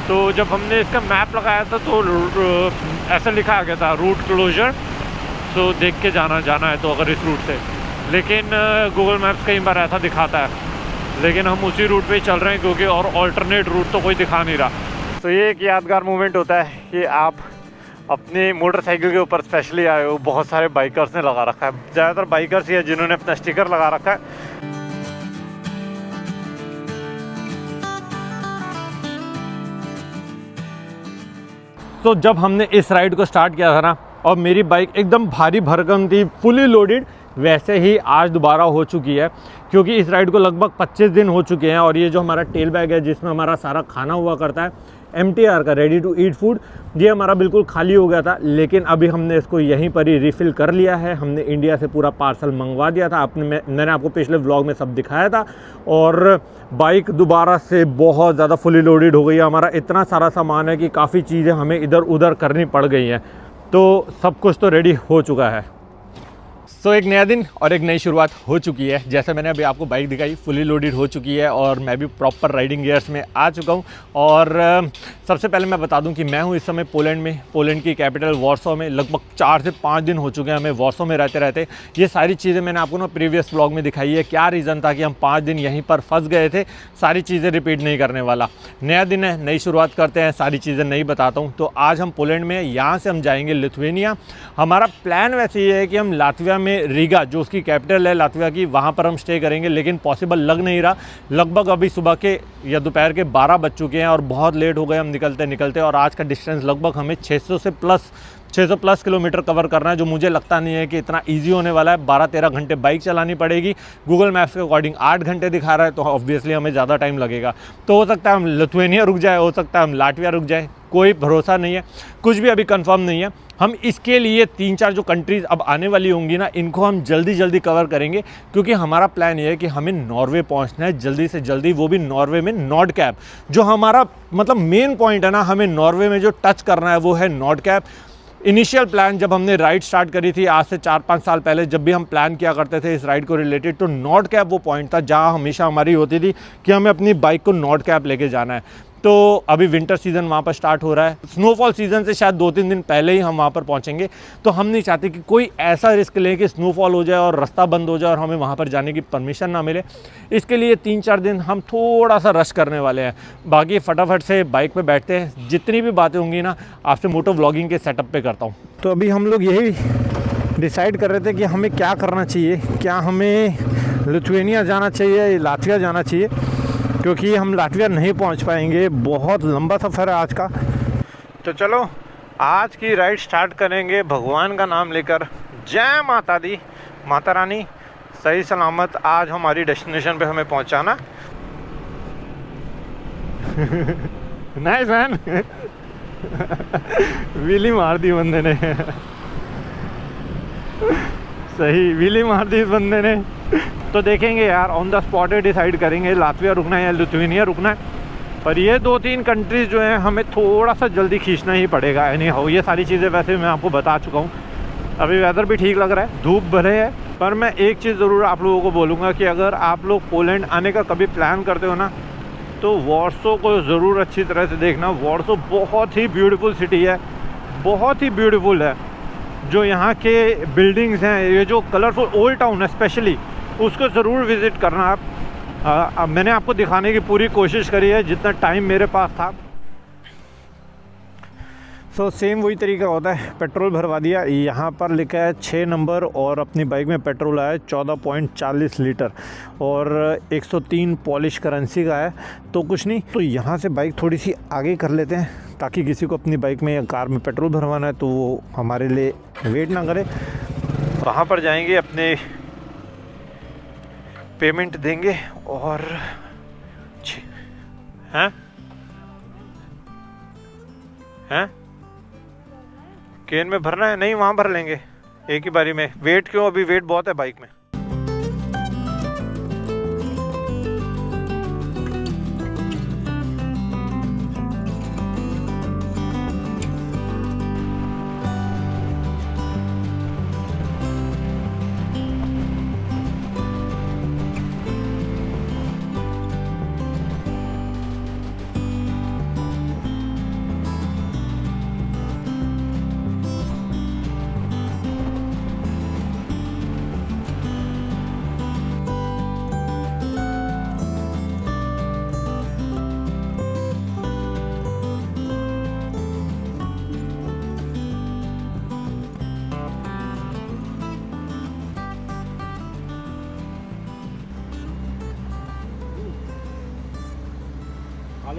तो जब हमने इसका मैप लगाया था तो ऐसा लिखा आ गया था रूट क्लोजर, सो देख के जाना है तो अगर इस रूट से, लेकिन गूगल मैप्स कई बार ऐसा दिखाता है, लेकिन हम उसी रूट पे ही चल रहे हैं क्योंकि और ऑल्टरनेट रूट तो कोई दिखा नहीं रहा। तो ये एक यादगार मोमेंट होता है कि आप अपनी मोटरसाइकिल के ऊपर स्पेशली आए हो। बहुत सारे बाइकर्स ने लगा रखा है, ज़्यादातर बाइकर्स ही है जिन्होंने अपना स्टिकर लगा रखा है। तो जब हमने इस राइड को स्टार्ट किया था ना, और मेरी बाइक एकदम भारी भरकम थी, फुली लोडेड, वैसे ही आज दोबारा हो चुकी है, क्योंकि इस राइड को लगभग 25 दिन हो चुके हैं। और ये जो हमारा टेल बैग है जिसमें हमारा सारा खाना हुआ करता है, MTR का रेडी टू ईट फूड, ये हमारा बिल्कुल खाली हो गया था। लेकिन अभी हमने इसको यहीं पर ही रिफ़िल कर लिया है। हमने इंडिया से पूरा पार्सल मंगवा दिया था, मैंने आपको पिछले व्लॉग में सब दिखाया था। और बाइक दोबारा से बहुत ज़्यादा फुली लोडेड हो गई है। हमारा इतना सारा सामान है कि काफ़ी चीज़ें हमें इधर उधर करनी पड़ गई हैं, तो सब कुछ तो रेडी हो चुका है। सो एक नया दिन और एक नई शुरुआत हो चुकी है। जैसे मैंने अभी आपको बाइक दिखाई, फुली लोडेड हो चुकी है और मैं भी प्रॉपर राइडिंग गियर्स में आ चुका हूँ। और सबसे पहले मैं बता दूं कि मैं हूँ इस समय पोलैंड में, पोलैंड की कैपिटल वॉर्सो में। लगभग 4 से 5 दिन हो चुके हैं हमें वॉर्सो में रहते। ये सारी चीज़ें मैंने आपको ना प्रीवियस व्लॉग में दिखाई है, क्या रीज़न था कि हम 5 दिन यहीं पर फंस गए थे। सारी चीज़ें रिपीट नहीं करने वाला, नया दिन है, नई शुरुआत करते हैं, सारी चीज़ें नहीं बताता हूँ। तो आज हम पोलैंड में, यहाँ से हम जाएंगे लिथुआनिया। हमारा प्लान वैसे ये है कि हम लातविया में रीगा, जो उसकी कैपिटल है लातविया की, वहाँ पर हम स्टे करेंगे, लेकिन पॉसिबल लग नहीं रहा। लगभग अभी सुबह के या दोपहर के 12 बज चुके हैं और बहुत लेट हो गए हम निकलते। और आज का डिस्टेंस लगभग हमें 600 प्लस किलोमीटर कवर करना है, जो मुझे लगता नहीं है कि इतना इजी होने वाला है। 12-13 घंटे बाइक चलानी पड़ेगी। गूगल मैप्स के अकॉर्डिंग 8 घंटे दिखा रहा है, तो ऑब्वियसली हमें ज़्यादा टाइम लगेगा। तो हो सकता है हम लिथुआनिया रुक जाए, हो सकता है हम लातविया रुक जाए, कोई भरोसा नहीं है, कुछ भी अभी कंफर्म नहीं है। हम इसके लिए 3-4 जो कंट्रीज़ अब आने वाली होंगी ना, इनको हम जल्दी कवर करेंगे, क्योंकि हमारा प्लान ये है कि हमें नॉर्वे पहुंचना है जल्दी से जल्दी, वो भी नॉर्वे में नॉर्डकैप। जो हमारा मतलब मेन पॉइंट है ना, हमें नॉर्वे में जो टच करना है वो है नॉर्डकैप। इनिशियल प्लान जब हमने राइड स्टार्ट करी थी आज से 4-5 साल पहले, जब भी हम प्लान किया करते थे इस राइड को रिलेटेड, तो नॉर्डकैप वो पॉइंट था जहां हमेशा हमारी होती थी कि हमें अपनी बाइक को नॉर्डकैप लेके जाना है। तो अभी विंटर सीज़न वहाँ पर स्टार्ट हो रहा है, स्नोफॉल सीज़न से शायद 2-3 दिन पहले ही हम वहाँ पर पहुँचेंगे। तो हम नहीं चाहते कि कोई ऐसा रिस्क लें कि स्नोफॉल हो जाए और रास्ता बंद हो जाए और हमें वहाँ पर जाने की परमिशन ना मिले। इसके लिए 3-4 दिन हम थोड़ा सा रश करने वाले हैं। बाकी फटाफट से बाइक पे बैठते हैं, जितनी भी बातें होंगी ना आपसे मोटो व्लॉगिंग के सेटअप पे करता हूँ। तो अभी हम लोग यही डिसाइड कर रहे थे कि हमें क्या करना चाहिए, क्या हमें लिथुआनिया जाना चाहिए या लातविया जाना चाहिए, क्योंकि हम लातविया नहीं पहुंच पाएंगे, बहुत लंबा सफ़र है आज का। तो चलो आज की राइड स्टार्ट करेंगे भगवान का नाम लेकर। जय माता दी, माता रानी सही सलामत आज हमारी डेस्टिनेशन पे हमें पहुंचाना। Nice man. व्हीली मार दी बंदे ने। सही व्हीली मार दी इस बंदे ने। तो देखेंगे यार, ऑन द स्पॉट डिसाइड करेंगे लातविया रुकना है या लिथुआनिया रुकना है। पर ये 2-3 कंट्रीज़ जो हैं हमें थोड़ा सा जल्दी खींचना ही पड़ेगा। एनी हाउ ये सारी चीज़ें वैसे मैं आपको बता चुका हूँ। अभी वेदर भी ठीक लग रहा है, धूप भरे है। पर मैं एक चीज़ ज़रूर आप लोगों को बोलूँगा कि अगर आप लोग पोलैंड आने का कभी प्लान करते हो ना, तो वॉर्सो को ज़रूर अच्छी तरह से देखना। वॉर्सो बहुत ही ब्यूटीफुल सिटी है, बहुत ही ब्यूटीफुल है। जो यहाँ के बिल्डिंग्स हैं, ये जो कलरफुल ओल्ड टाउन है स्पेशली, उसको ज़रूर विज़िट करना आप। मैंने आपको दिखाने की पूरी कोशिश करी है जितना टाइम मेरे पास था। सो सेम वही तरीका होता है, पेट्रोल भरवा दिया। यहाँ पर लिखा है 6 नंबर और अपनी बाइक में पेट्रोल आया 14.40 लीटर और 103 पॉलिश करेंसी का है। तो कुछ नहीं, तो यहाँ से बाइक थोड़ी सी आगे कर लेते हैं ताकि किसी को अपनी बाइक में या कार में पेट्रोल भरवाना है तो वो हमारे लिए वेट ना करे। वहाँ पर जाएंगे, अपने पेमेंट देंगे और हैं केन में भरना है, नहीं वहाँ भर लेंगे एक ही बारी में। वेट क्यों, अभी वेट बहुत है बाइक में।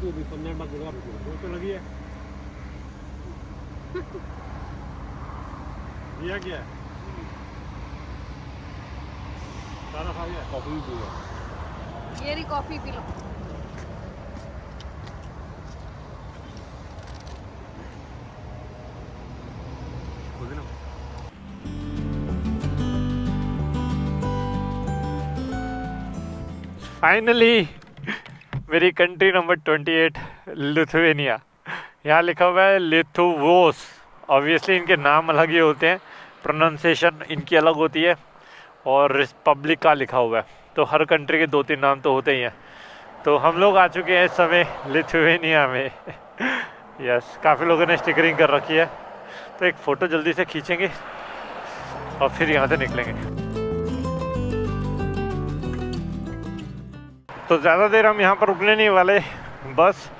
तू भी 15 बार जगह तो लगी है। ये क्या है? खाना खा लिया, कॉफी भी पी लो। ये रही कॉफी पी लो। फाइनली मेरी कंट्री नंबर 28 लिथुआनिया। यहाँ लिखा हुआ है लिथुवोस। ऑब्वियसली इनके नाम अलग ही होते हैं, प्रोनाउंसिएशन इनकी अलग होती है, और रिपब्लिक का लिखा हुआ है। तो हर कंट्री के 2-3 नाम तो होते ही हैं। तो हम लोग आ चुके हैं इस समय लिथुआनिया में। यस, काफ़ी लोगों ने स्टिकरिंग कर रखी है। तो एक फ़ोटो जल्दी से खींचेंगे और फिर यहाँ से निकलेंगे। तो ज़्यादा देर हम यहाँ पर रुकने नहीं वाले, बस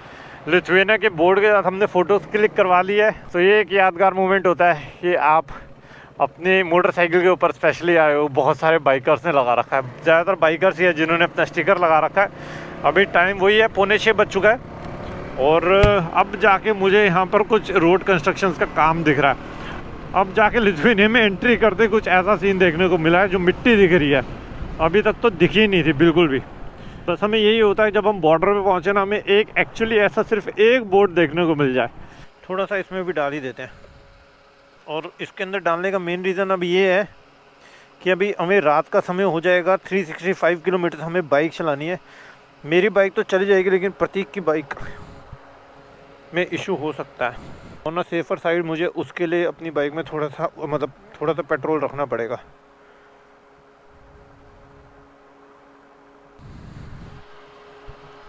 लिथुआनिया के बोर्ड के साथ हमने फ़ोटोज़ क्लिक करवा ली है। तो ये एक यादगार मोमेंट होता है कि आप अपनी मोटरसाइकिल के ऊपर स्पेशली आए हो। बहुत सारे बाइकर्स ने लगा रखा है, ज़्यादातर बाइकर्स ही है जिन्होंने अपना स्टिकर लगा रखा है। अभी टाइम वही है, 5:45 बज चुका है, और अब जाके मुझे यहाँ पर कुछ रोड कंस्ट्रक्शंस का काम दिख रहा है। अब जाके लिथुआनिया में एंट्री करते कुछ ऐसा सीन देखने को मिला है जो मिट्टी दिख रही है, अभी तक तो दिखी नहीं थी बिल्कुल भी। बस हमें यही होता है जब हम बॉर्डर पे पहुँचे ना, हमें एक एक्चुअली ऐसा सिर्फ एक बोर्ड देखने को मिल जाए। थोड़ा सा इसमें भी डाल ही देते हैं। और इसके अंदर डालने का मेन रीज़न अब ये है कि अभी हमें रात का समय हो जाएगा, 365 किलोमीटर हमें बाइक चलानी है। मेरी बाइक तो चली जाएगी, लेकिन प्रतीक की बाइक में इशू हो सकता है। ऑन अ सेफर साइड मुझे उसके लिए अपनी बाइक में थोड़ा सा पेट्रोल रखना पड़ेगा।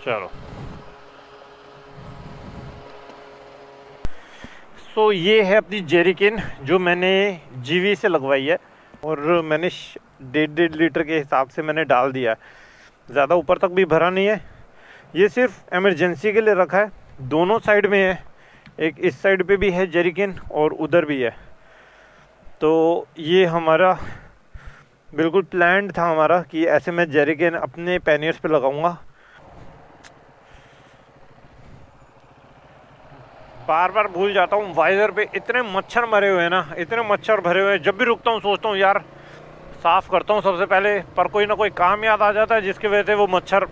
चलो, सो ये है अपनी जेरिकिन जो मैंने जीवी से लगवाई है, और मैंने 1.5 लीटर के हिसाब से मैंने डाल दिया है। ज़्यादा ऊपर तक भी भरा नहीं है, ये सिर्फ इमरजेंसी के लिए रखा है। दोनों साइड में है, एक इस साइड पे भी है जेरिकिन और उधर भी है। तो ये हमारा बिल्कुल प्लान्ड था हमारा कि ऐसे मैं जेरिकिन अपने पैनियर्स पे लगाऊंगा। बार बार भूल जाता हूँ, वाइजर पे इतने मच्छर मरे हुए हैं ना, इतने मच्छर भरे हुए हैं। जब भी रुकता हूँ सोचता हूँ यार साफ़ करता हूँ सबसे पहले, पर कोई ना कोई काम याद आ जाता है जिसकी वजह से वो मच्छर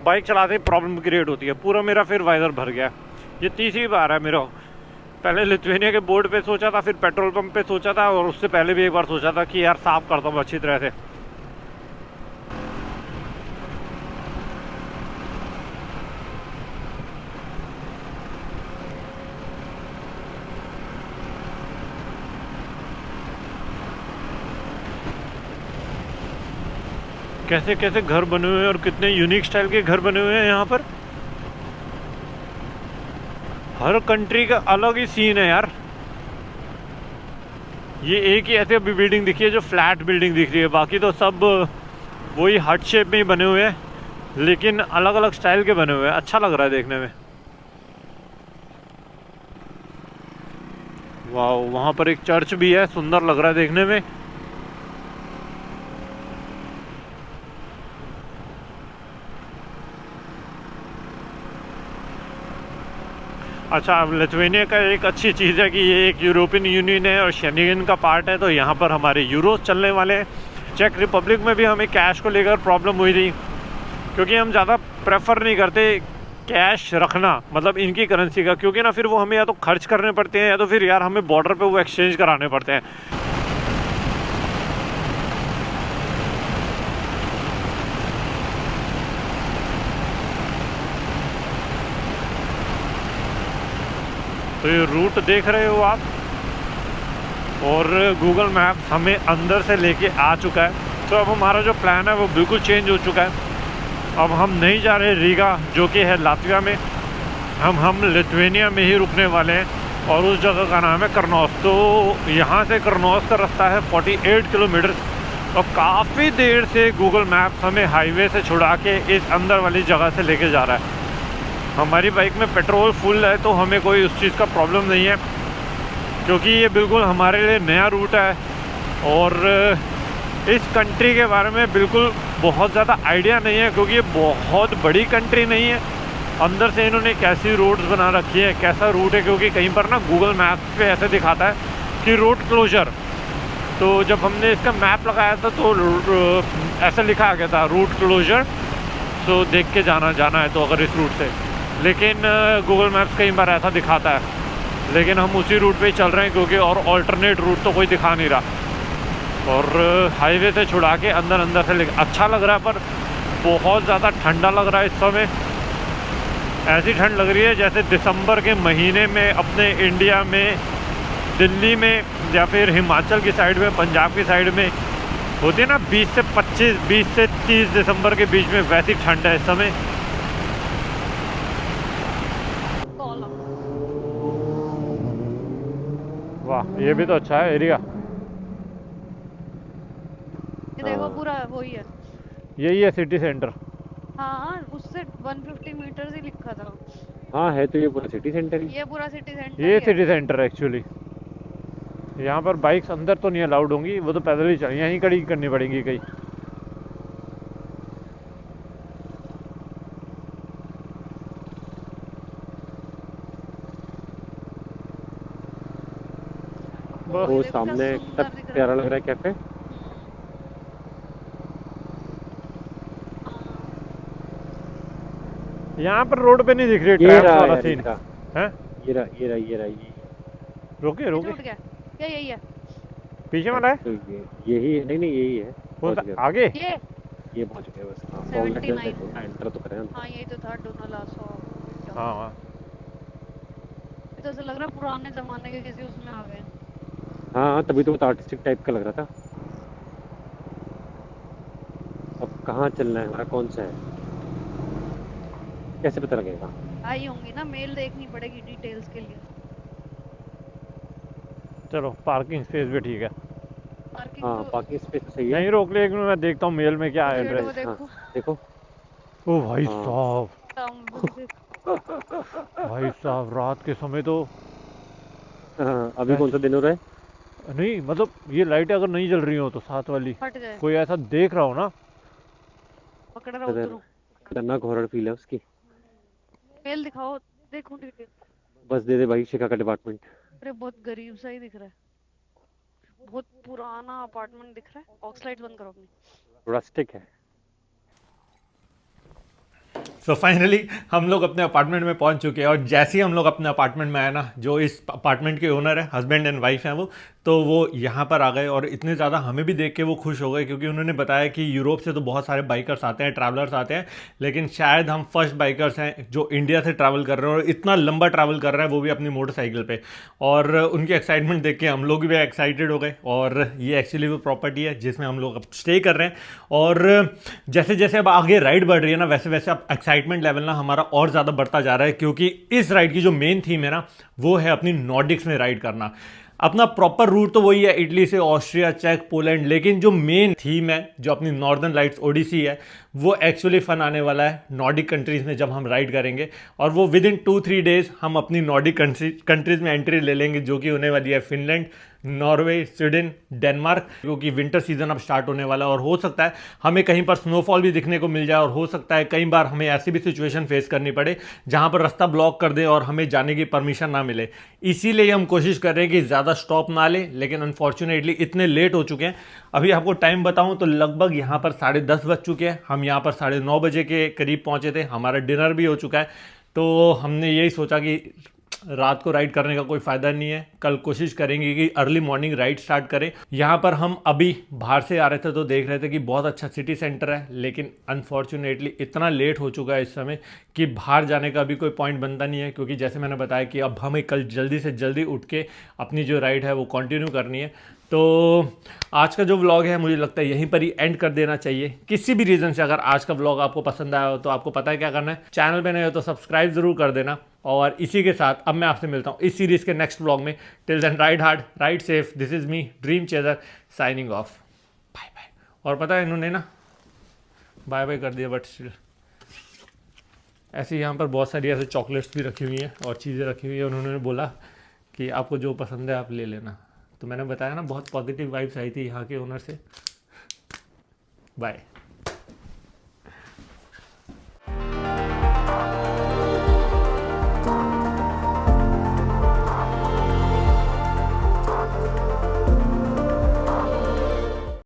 बाइक चलाते ही प्रॉब्लम क्रिएट होती है। पूरा मेरा फिर वाइजर भर गया। ये तीसरी बार है मेरा। पहले लिथुआनिया के बोर्ड पे सोचा था, फिर पेट्रोल पंप पे सोचा था, और उससे पहले भी एक बार सोचा था कि यार साफ़ करता हूँ अच्छी तरह से। कैसे कैसे घर बने हुए हैं और कितने यूनिक स्टाइल के घर बने हुए हैं यहाँ पर। हर कंट्री का अलग ही सीन है यार। ये एक ही ऐसे अभी बिल्डिंग दिखी है जो फ्लैट बिल्डिंग दिख रही है, बाकी तो सब वही हट शेप में ही बने हुए हैं, लेकिन अलग अलग स्टाइल के बने हुए हैं। अच्छा लग रहा है देखने में। वाह, वहाँ पर एक चर्च भी है, सुंदर लग रहा है देखने में। अच्छा, अब लिथुआनिया का एक अच्छी चीज़ है कि ये एक यूरोपियन यूनियन है और शेंगेन का पार्ट है, तो यहाँ पर हमारे यूरोस चलने वाले हैं। चेक रिपब्लिक में भी हमें कैश को लेकर प्रॉब्लम हुई थी, क्योंकि हम ज़्यादा प्रेफर नहीं करते कैश रखना, मतलब इनकी करेंसी का, क्योंकि ना फिर वो हमें या तो खर्च करने पड़ते हैं या तो फिर यार हमें बॉर्डर पे वो एक्सचेंज कराने पड़ते हैं। तो ये रूट देख रहे हो आप, और गूगल मैप हमें अंदर से लेके आ चुका है। तो अब हमारा जो प्लान है वो बिल्कुल चेंज हो चुका है। अब हम नहीं जा रहे रीगा, जो कि है लातविया में। हम लिथुआनिया में ही रुकने वाले हैं, और उस जगह का नाम है कर्नौस। तो यहाँ से कर्नौस का रास्ता है 48 किलोमीटर, और काफ़ी देर से गूगल मैप हमें हाईवे से छुड़ा के इस अंदर वाली जगह से लेके जा रहा है। हमारी बाइक में पेट्रोल फुल है, तो हमें कोई उस चीज़ का प्रॉब्लम नहीं है, क्योंकि ये बिल्कुल हमारे लिए नया रूट है, और इस कंट्री के बारे में बिल्कुल बहुत ज़्यादा आइडिया नहीं है, क्योंकि ये बहुत बड़ी कंट्री नहीं है। अंदर से इन्होंने कैसी रोड्स बना रखी है, कैसा रूट है, क्योंकि कहीं पर ना गूगल मैप्स पे ऐसे दिखाता है कि रोड क्लोजर। तो जब हमने इसका मैप लगाया था तो ऐसा लिखा आ गया था रूट क्लोजर, सो देख के जाना है तो अगर इस रूट से। लेकिन गूगल मैप्स कई बार ऐसा दिखाता है, लेकिन हम उसी रूट पे ही चल रहे हैं क्योंकि और ऑल्टरनेट रूट तो कोई दिखा नहीं रहा। और हाईवे से छुड़ा के अंदर से अच्छा लग रहा है, पर बहुत ज़्यादा ठंडा लग रहा है इस समय। ऐसी ठंड लग रही है जैसे दिसंबर के महीने में अपने इंडिया में, दिल्ली में या फिर हिमाचल की साइड में, पंजाब की साइड में होती है ना 20 से 25, 20 से 30 दिसंबर के बीच में, वैसी ठंड है इस समय। वाह, ये भी तो अच्छा है एरिया। ये देखो पूरा वही है। यही है सिटी सेंटर। हाँ, उससे 150 मीटर ही लिखा था। हाँ है तो ये पूरा सिटी सेंटर ही। ये पूरा सिटी सेंटर ये ही है। सिटी सेंटर है एक्चुअली। यहाँ पर बाइक्स अंदर तो नहीं अलाउड होंगी, वो तो पैदल ही चल, यहीं खड़ी करनी पड़ेंगी कहीं। ये वो देखो सामने क्या कितना सुंदर दिख रहा प्यारा लग रहा है कैफे। है। हाँ, यहाँ पर रोड पे नहीं दिख रही ये ट्रैप्स रहा वाला यार, सीन ये है। रहा ये। रोके ये रोके, टूट गया क्या? यही है पीछे वाला है। तो यही है, नहीं यही है। कौन पहुंच सा गया, आगे? ये पहुंच गया बस। हाँ 79। एंटर तो करें। हाँ, यही तो था डोनालासो। हाँ हाँ। ये तो ऐसा लग रहा है पुराने जमाने के किसी उसमें आ गए। हाँ तभी तो आर्टिस्टिक टाइप का लग रहा था। अब कहाँ चलना है हमारा, कौन सा है, कैसे पता लगेगा? आई होंगी ना, मेल देखनी पड़ेगी डिटेल्स के लिए। चलो, पार्किंग स्पेस भी ठीक है। पार्किंग हाँ तो पार्किंग स्पेस तो सही है। नहीं रोक ले, एक मिनट मैं देखता हूँ मेल में क्या है शेड एड्रेस। वो हाँ देखो। देखो। ओ भाई हाँ साहब, टाउन भी देखो। भाई साहब रात के समय तो हाँ, अभी कौन सा ऐस- दिन हो रहा है? नहीं मतलब ये लाइटें अगर नहीं जल रही हो तो साथ वाली, फट गए। कोई ऐसा देख रहा हो ना। पकड़ रहा खतर उतरू। खतरनाक हॉरर फील है उसकी। मेल दिखाओ, देखो डिटेल। बस दे दे भाई, शिखा का डिपार्टमेंट। अरे बहुत गरीब सा ही दिख रहा है। बहुत पुराना अपार्टमेंट दिख रहा है। ऑक्स लाइट्स बंद करो अपनी। रस्टिक है। सो फाइनली हम लोग अपने अपार्टमेंट में पहुंच चुके हैं, और जैसे ही हम लोग अपने अपार्टमेंट में आए ना, जो इस अपार्टमेंट के ओनर है, हस्बैंड एंड वाइफ हैं वो, तो वो यहाँ पर आ गए और इतने ज़्यादा हमें भी देख के वो खुश हो गए, क्योंकि उन्होंने बताया कि यूरोप से तो बहुत सारे बाइकर्स आते हैं, ट्रैवलर्स आते हैं, लेकिन शायद हम फर्स्ट बाइकर्स हैं जो इंडिया से ट्रैवल कर रहे हैं, और इतना लंबा ट्रैवल कर रहे हैं वो भी अपनी मोटरसाइकिल पे। और उनकी एक्साइटमेंट देख के हम लोग भी एक्साइटेड हो गए। और ये एक्चुअली वो प्रॉपर्टी है जिसमें हम लोग अब स्टे कर रहे हैं, और जैसे जैसे अब आगे राइड बढ़ रही है ना, वैसे वैसे अब एक्साइटमेंट लेवल ना हमारा और ज़्यादा बढ़ता जा रहा है, क्योंकि इस राइड की जो मेन थीम है ना, वो है अपनी नॉर्डिक्स में राइड करना। अपना प्रॉपर रूट तो वही है, इटली से ऑस्ट्रिया, चेक, पोलैंड, लेकिन जो मेन थीम है, जो अपनी नॉर्दर्न लाइट्स ओडिसी है, वो एक्चुअली फन आने वाला है नॉर्डिक कंट्रीज़ में जब हम राइड करेंगे। और वो विद इन 2-3 डेज हम अपनी नॉर्डिक कंट्रीज़ में एंट्री ले लेंगे, जो कि होने वाली है फिनलैंड, नॉर्वे, स्वीडन, डेनमार्क, क्योंकि विंटर सीजन अब स्टार्ट होने वाला है। और हो सकता है हमें कहीं पर स्नोफॉल भी दिखने को मिल जाए, और हो सकता है कई बार हमें ऐसी भी सिचुएशन फेस करनी पड़े जहां पर रास्ता ब्लॉक कर दे और हमें जाने की परमिशन ना मिले। इसीलिए हम कोशिश कर रहे हैं कि ज़्यादा स्टॉप ना ले, लेकिन अनफॉर्चुनेटली इतने लेट हो चुके हैं। अभी आपको टाइम बताऊं तो लगभग यहाँ पर 10:30 बज चुके हैं। हम यहाँ पर 9:30 बजे के करीब पहुँचे थे, हमारा डिनर भी हो चुका है। तो हमने यही सोचा कि रात को राइड करने का कोई फ़ायदा नहीं है, कल कोशिश करेंगे कि अर्ली मॉर्निंग राइड स्टार्ट करें। यहाँ पर हम अभी बाहर से आ रहे थे तो देख रहे थे कि बहुत अच्छा सिटी सेंटर है, लेकिन अनफॉर्चुनेटली इतना लेट हो चुका है इस समय कि बाहर जाने का भी कोई पॉइंट बनता नहीं है, क्योंकि जैसे मैंने बताया कि अब हमें कल जल्दी से जल्दी उठ के अपनी जो राइड है वो कंटिन्यू करनी है। तो आज का जो व्लॉग है मुझे लगता है यहीं पर ही एंड कर देना चाहिए। किसी भी रीज़न से अगर आज का व्लॉग आपको पसंद आया हो तो आपको पता है क्या करना है, चैनल पे नए हो तो सब्सक्राइब ज़रूर कर देना। और इसी के साथ अब मैं आपसे मिलता हूँ इस सीरीज़ के नेक्स्ट व्लॉग में। Till then ride hard, ride safe. This is me dream chaser signing off. Bye bye. और पता है इन्होंने ना बाय बाय कर दिया, बट स्टिल ऐसे यहाँ पर बहुत सारी ऐसे चॉकलेट्स भी रखी हुई हैं और चीज़ें रखी हुई हैं। उन्होंने बोला कि आपको जो पसंद है आप ले लेना। तो मैंने बताया ना, बहुत पॉजिटिव वाइब्स आई थी यहाँ के ओनर से। बाय।